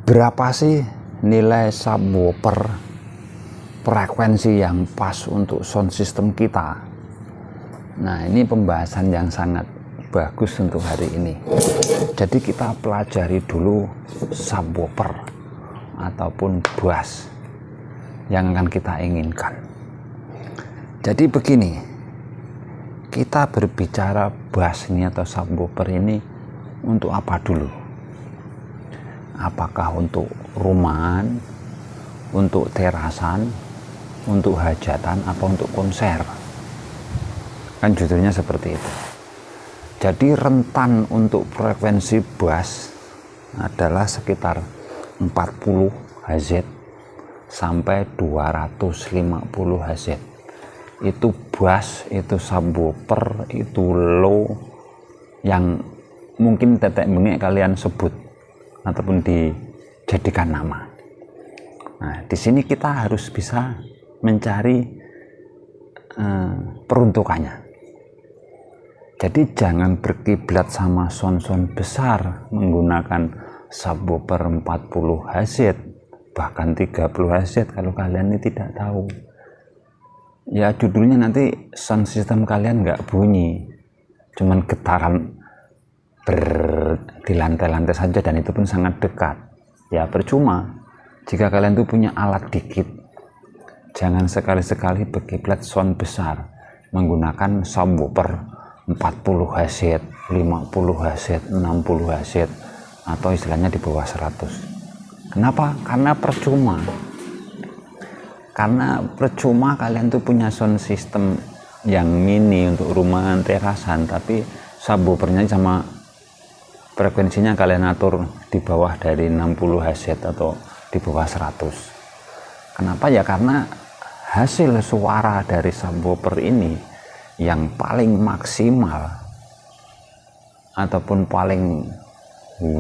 Berapa sih nilai subwoofer frekuensi yang pas untuk sound system kita? Nah, ini pembahasan yang sangat bagus untuk hari ini. Jadi kita pelajari dulu subwoofer ataupun bass yang akan kita inginkan. Jadi begini, kita berbicara bass ini atau subwoofer ini untuk apa dulu? Apakah untuk rumahan, untuk terasan, untuk hajatan, apa untuk konser? Kan judulnya seperti itu. Jadi rentan untuk frekuensi bass adalah sekitar 40 Hz sampai 250 Hz. Itu bass, itu subwoofer, itu low yang mungkin tetek bengek kalian sebut ataupun dijadikan nama. Nah, di sini kita harus bisa mencari peruntukannya. Jadi jangan berkiblat sama sound-sound besar menggunakan subwoofer 40 Hz bahkan 30 Hz kalau kalian ini tidak tahu. Ya judulnya nanti sound system kalian nggak bunyi, cuman getaran di lantai-lantai saja, dan itu pun sangat dekat. Ya percuma jika kalian tuh punya alat dikit. Jangan sekali-sekali berkiblat sound besar menggunakan subwoofer 40 Hz, 50 Hz, 60 Hz, atau istilahnya di bawah 100. Kenapa? Karena percuma. Karena percuma kalian tuh punya sound system yang mini untuk rumahan terasan, tapi subwoofernya sama frekuensinya kalian atur di bawah dari 60 Hz atau di bawah 100. Kenapa? Ya karena hasil suara dari subwoofer ini yang paling maksimal ataupun paling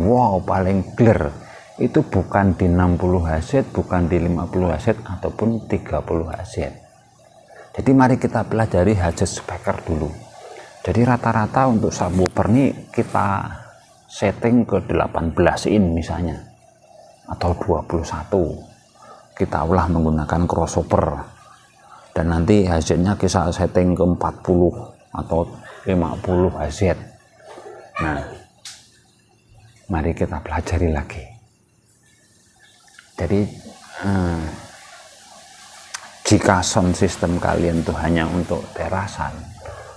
wow, paling clear itu bukan di 60 Hz, bukan di 50 Hz ataupun 30 Hz. Jadi mari kita pelajari Hz speaker dulu. Jadi rata-rata untuk subwoofer ini kita setting ke 18 in misalnya, atau 21. Kita ulah menggunakan crossover, dan nanti Hz-nya kita setting ke 40 atau 50 Hz. Nah, mari kita pelajari lagi. Jadi jika sound system kalian itu hanya untuk terasan,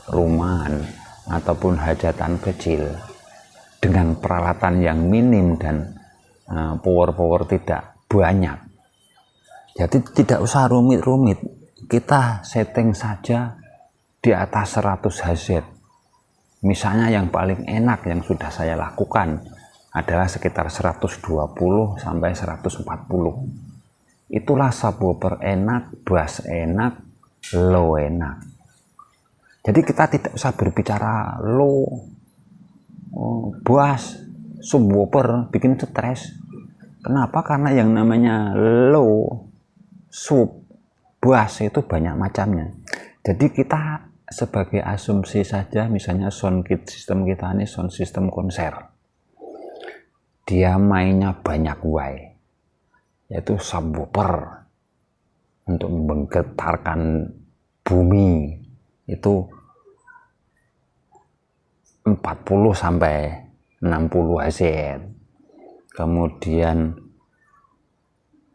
rumahan, ataupun hajatan kecil dengan peralatan yang minim dan power tidak banyak, jadi tidak usah rumit-rumit, kita setting saja di atas 100 Hz. Misalnya yang paling enak yang sudah saya lakukan adalah sekitar 120 sampai 140. Itulah subwoofer enak, bass enak, low enak. Jadi kita tidak usah berbicara low, bass, subwoofer bikin stres. Kenapa? Karena yang namanya low, sub, bass itu banyak macamnya. Jadi kita sebagai asumsi saja, misalnya sound system kita ini sound system konser, dia mainnya banyak way, yaitu subwoofer untuk menggetarkan bumi itu 40 sampai 60 Hz. Kemudian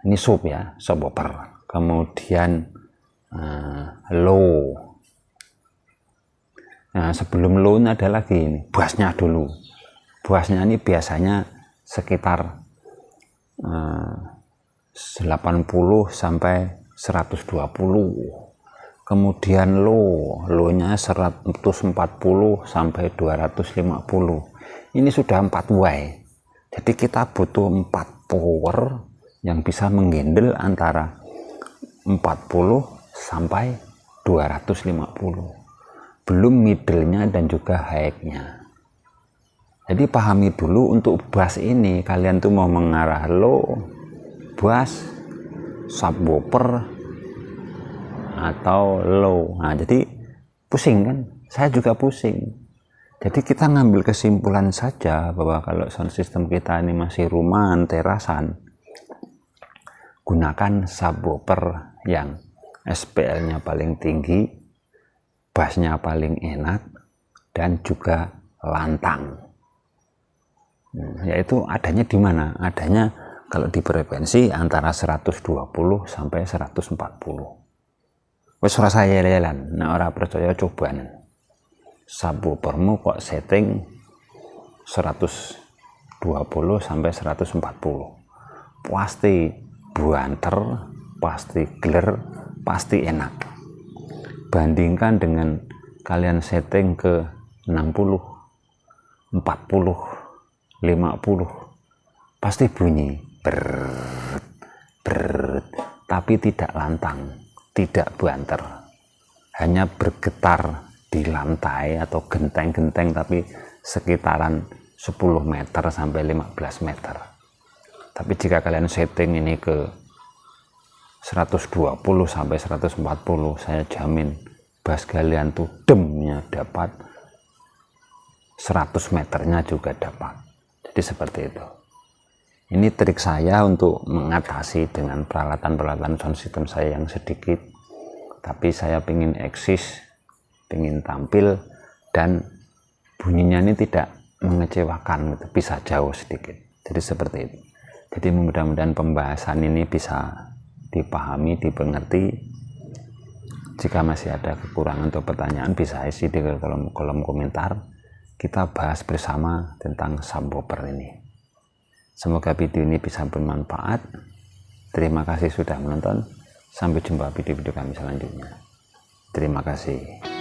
ini sub ya, subwoofer. Kemudian low. Nah, sebelum low ini ada lagi ini, bassnya dulu. Bassnya ini biasanya sekitar 80 sampai 120. Kemudian low-nya 140 sampai 250. Ini sudah 4 way. Jadi kita butuh 4 power yang bisa menggendel antara 40 sampai 250. Belum middle-nya dan juga high-nya. Jadi pahami dulu untuk bass ini, kalian tuh mau mengarah low, bass, subwoofer, atau low. Nah, jadi pusing kan? Saya juga pusing. Jadi kita ngambil kesimpulan saja bahwa kalau sound system kita ini masih rumahan, terasan, gunakan subwoofer yang SPL-nya paling tinggi, bassnya paling enak, dan juga lantang. Yaitu adanya di mana? Adanya kalau di frekuensi antara 120 sampai 140. Wes ora saya lelan, nek ora percaya cobaan. Subwoofermu kok setting 120 sampai 140. Pasti buanter, pasti gler, pasti enak. Bandingkan dengan kalian setting ke 60, 40, 50, pasti bunyi ber, tapi tidak lantang, tidak buanter, hanya bergetar di lantai atau genteng-genteng, tapi sekitaran 10 meter sampai 15 meter. Tapi jika kalian setting ini ke 120 sampai 140, saya jamin bass kalian tuh demnya dapat, 100 meternya juga dapat. Jadi seperti itu. Ini trik saya untuk mengatasi dengan peralatan-peralatan sound system saya yang sedikit, tapi saya ingin eksis, ingin tampil, dan bunyinya ini tidak mengecewakan, gitu. Bisa jauh sedikit. Jadi seperti itu. Jadi mudah-mudahan pembahasan ini bisa dipahami, dipengerti. Jika masih ada kekurangan atau pertanyaan, bisa isi di kolom komentar. Kita bahas bersama tentang subwoofer ini. Semoga video ini bisa bermanfaat. Terima kasih sudah menonton. Sampai jumpa video-video kami selanjutnya. Terima kasih.